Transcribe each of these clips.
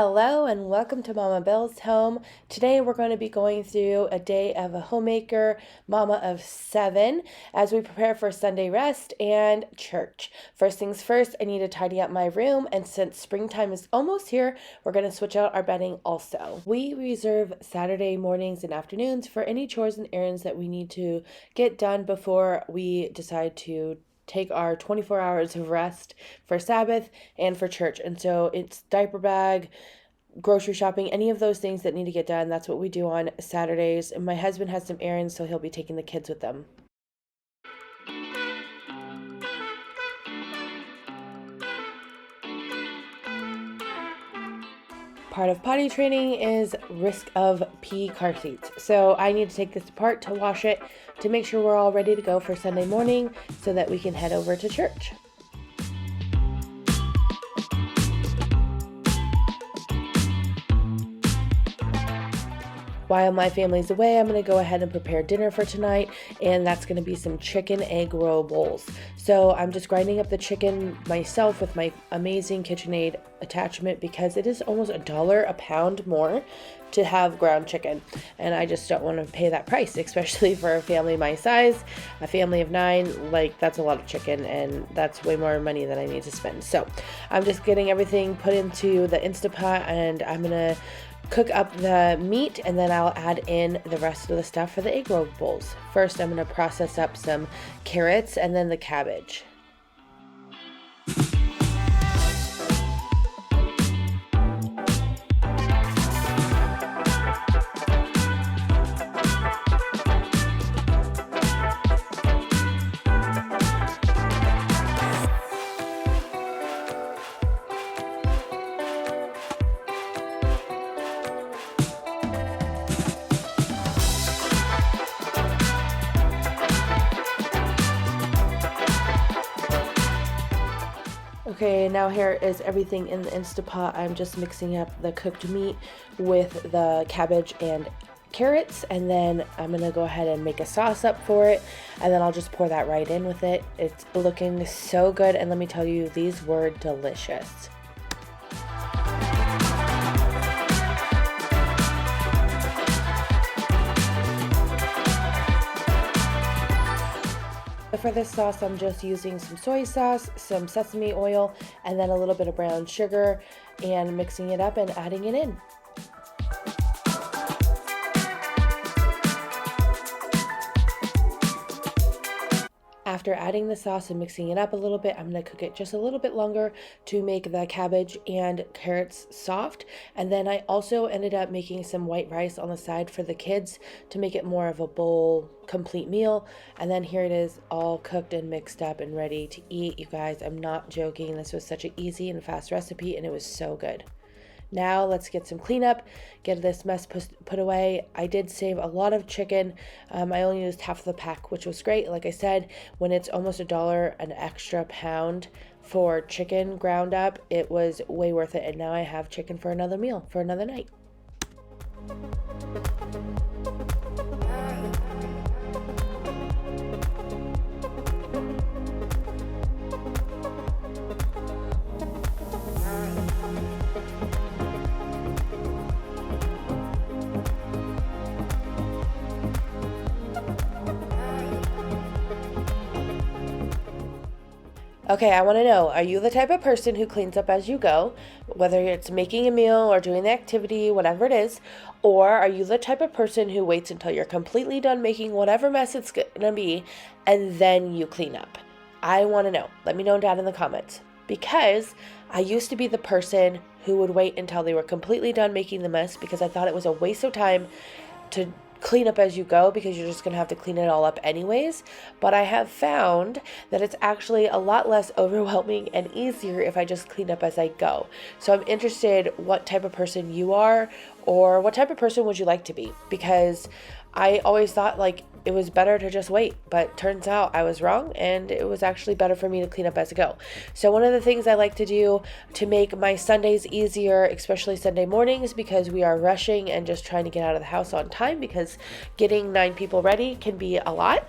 Hello and welcome to Mama Bill's home. Today we're going to be going through a day of a homemaker, mama of 7, as we prepare for Sunday rest and church. First things first, I need to tidy up my room, and since springtime is almost here, we're going to switch out our bedding also. We reserve Saturday mornings and afternoons for any chores and errands that we need to get done before we decide to take our 24 hours of rest for Sabbath and for church. And so it's diaper bag, grocery shopping, any of those things that need to get done. That's what we do on Saturdays. And my husband has some errands, so he'll be taking the kids with them. Part of potty training is risk of pee car seats. So I need to take this apart to wash it to make sure we're all ready to go for Sunday morning so that we can head over to church. While my family's away, I'm going to go ahead and prepare dinner for tonight, and that's going to be some chicken egg roll bowls. So I'm just grinding up the chicken myself with my amazing KitchenAid attachment because it is almost $1 a pound more to have ground chicken, and I just don't want to pay that price, especially for a family my size, a family of 9. Like, that's a lot of chicken, and that's way more money than I need to spend. So I'm just getting everything put into the Instapot, and I'm gonna cook up the meat, and then I'll add in the rest of the stuff for the egg roll bowls. First, I'm going to process up some carrots and then the cabbage. Okay, now here is everything in the Instapot. I'm just mixing up the cooked meat with the cabbage and carrots, and then I'm gonna go ahead and make a sauce up for it, and then I'll just pour that right in with it. It's looking so good, and let me tell you, these were delicious. For this sauce, I'm just using some soy sauce, some sesame oil, and then a little bit of brown sugar, and mixing it up and adding it in. After adding the sauce and mixing it up a little bit, I'm going to cook it just a little bit longer to make the cabbage and carrots soft. And then I also ended up making some white rice on the side for the kids to make it more of a bowl, complete meal. And then here it is, all cooked and mixed up and ready to eat. You guys, I'm not joking. This was such an easy and fast recipe, and it was so good. Now let's get some cleanup, get this mess put away. I did save a lot of chicken. I only used half the pack, which was great. Like I said, when it's almost $1 an extra pound for chicken ground up, it was way worth it. And now I have chicken for another meal, for another night. Okay, I want to know, are you the type of person who cleans up as you go, whether it's making a meal or doing the activity, whatever it is, or are you the type of person who waits until you're completely done making whatever mess it's going to be, and then you clean up? I want to know. Let me know down in the comments. Because I used to be the person who would wait until they were completely done making the mess because I thought it was a waste of time to clean up as you go because you're just going to have to clean it all up anyways. But I have found that it's actually a lot less overwhelming and easier if I just clean up as I go. So I'm interested what type of person you are, or what type of person would you like to be? Because I always thought, like, it was better to just wait. But turns out I was wrong, and it was actually better for me to clean up as I go. So one of the things I like to do to make my Sundays easier, especially Sunday mornings, because we are rushing and just trying to get out of the house on time, because getting 9 people ready can be a lot,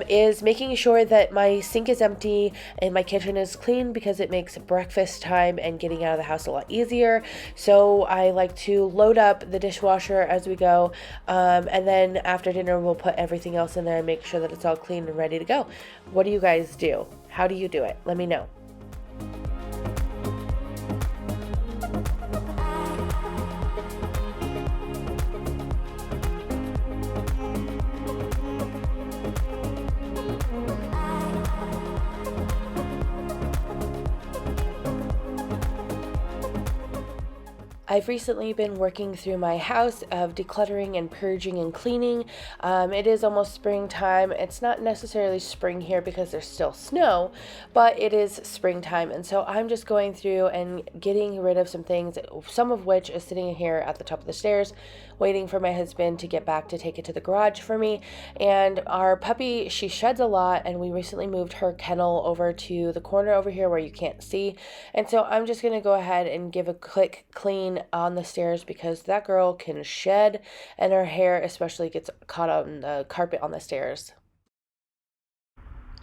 is making sure that my sink is empty and my kitchen is clean, because it makes breakfast time and getting out of the house a lot easier. So I like to load up the dishwasher as we go, and then after dinner we'll put everything else in there and make sure that it's all clean and ready to go. What do you guys do? How do you do it? Let me know. I've recently been working through my house of decluttering and purging and cleaning. It is almost springtime. It's not necessarily spring here because there's still snow, but it is springtime. And so I'm just going through and getting rid of some things, some of which is sitting here at the top of the stairs, waiting for my husband to get back to take it to the garage for me. And our puppy, she sheds a lot, and we recently moved her kennel over to the corner over here where you can't see. And so I'm just going to go ahead and give a quick clean on the stairs, because that girl can shed, and her hair especially gets caught on the carpet on the stairs.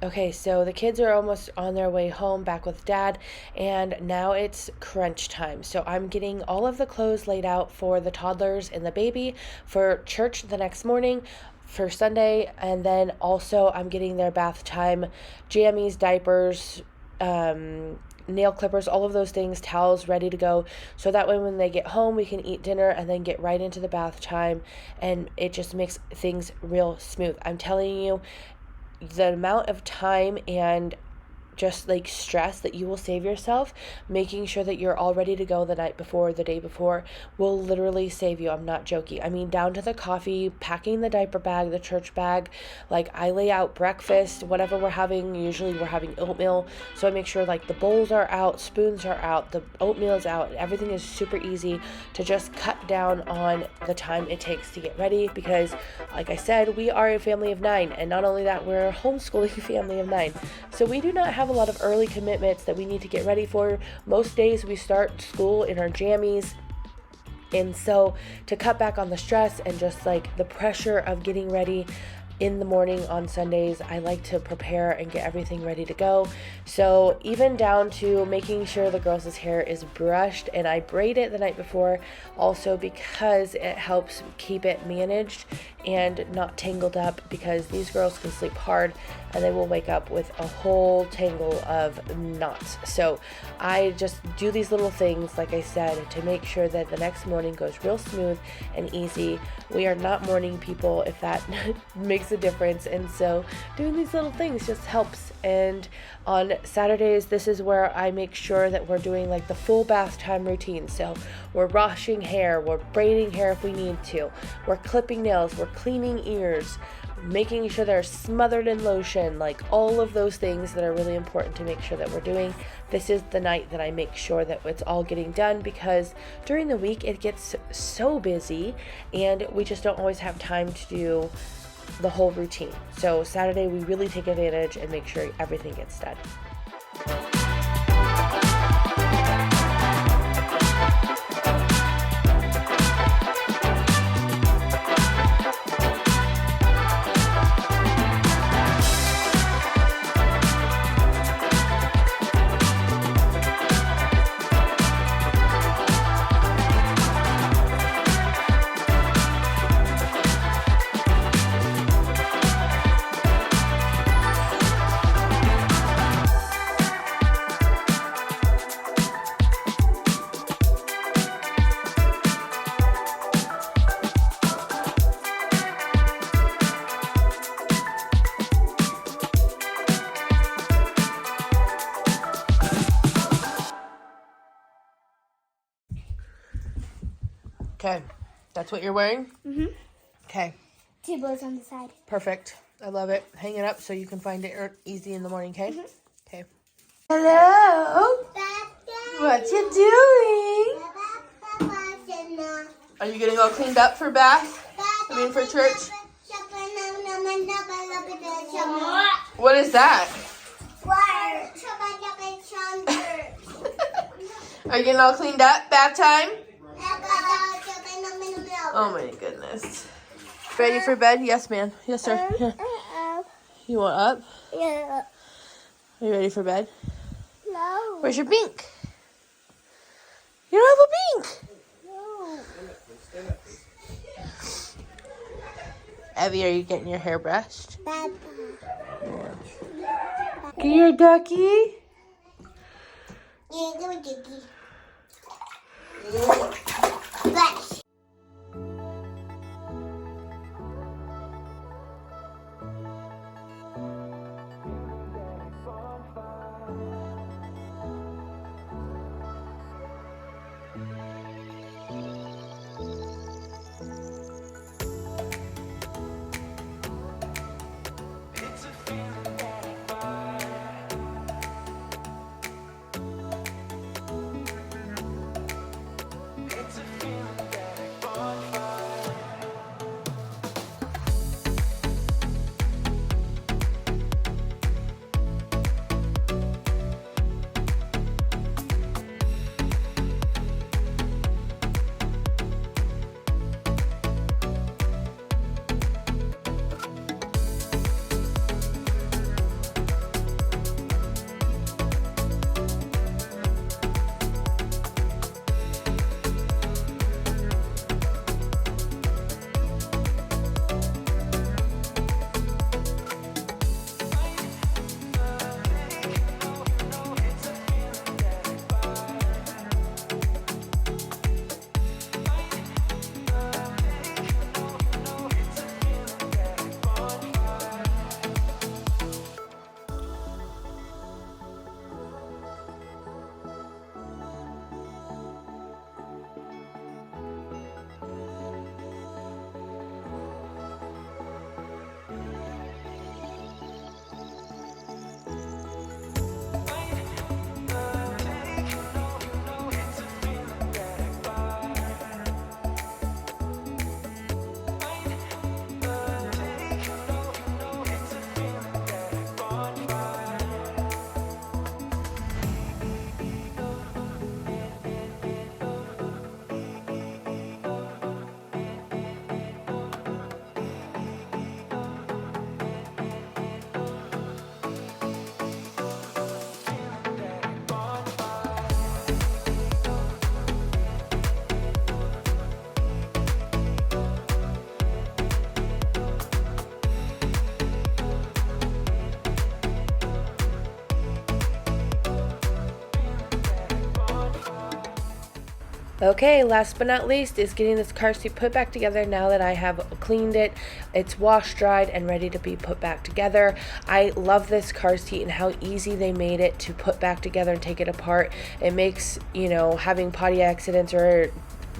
Okay, so the kids are almost on their way home back with Dad, and now it's crunch time. So I'm getting all of the clothes laid out for the toddlers and the baby for church the next morning for Sunday, and then also I'm getting their bath time jammies, diapers, nail clippers, all of those things, towels ready to go, so that way when they get home we can eat dinner and then get right into the bath time, and it just makes things real smooth. I'm telling you, the amount of time and just like stress that you will save yourself making sure that you're all ready to go the night before, the day before, will literally save you. I'm not joking. I mean, down to the coffee, packing the diaper bag, the church bag. Like, I lay out breakfast, whatever we're having. Usually we're having oatmeal, so I make sure like the bowls are out, spoons are out, the oatmeal is out. Everything is super easy to just cut down on the time it takes to get ready, because like I said, we are a family of 9, and not only that, we're a homeschooling family of 9, so we do not have a lot of early commitments that we need to get ready for. Most days we start school in our jammies, and so to cut back on the stress and just like the pressure of getting ready in the morning on Sundays, I like to prepare and get everything ready to go. So even down to making sure the girls' hair is brushed, and I braid it the night before also, because it helps keep it managed and not tangled up, because these girls can sleep hard and they will wake up with a whole tangle of knots. So I just do these little things, like I said, to make sure that the next morning goes real smooth and easy. We are not morning people, if that makes a difference, and so doing these little things just helps. And on Saturdays, this is where I make sure that we're doing like the full bath time routine. So we're washing hair, we're braiding hair if we need to, we're clipping nails, we're cleaning ears, making sure they're smothered in lotion, like all of those things that are really important to make sure that we're doing. This is the night that I make sure that it's all getting done, because during the week it gets so busy and we just don't always have time to do the whole routine. So Saturday we really take advantage and make sure everything gets done. Okay, that's what you're wearing? Mm-hmm. Okay. 2 bows on the side. Perfect. I love it. Hang it up so you can find it easy in the morning, okay? Mm-hmm. Okay. Hello? What you doing? Are you getting all cleaned up for bath? For church? What is that? Are you getting all cleaned up? Bath time? Oh my goodness. Ready for bed? Yes, ma'am. Yes, sir. Here. You want up? Yeah. Are you ready for bed? No. Where's your bink? You don't have a bink. No. Evie, are you getting your hair brushed? Papa. Get your ducky. Yeah, do it, Dickie. Brush. Okay, last but not least is getting this car seat put back together now that I have cleaned it. It's washed, dried, and ready to be put back together. I love this car seat and how easy they made it to put back together and take it apart. It makes, having potty accidents or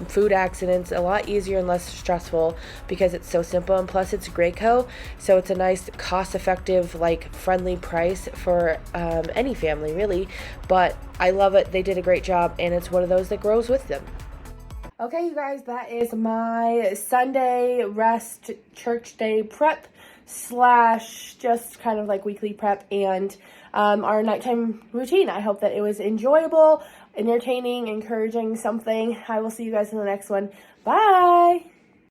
food accidents a lot easier and less stressful because it's so simple, and plus it's Graco, so it's a nice cost-effective, friendly price for any family really. But I love it. They did a great job, and it's one of those that grows with them. Okay, you guys, that is my Sunday rest church day prep / just kind of weekly prep and our nighttime routine. I hope that it was enjoyable, entertaining, encouraging, something. I will see you guys in the next one. Bye!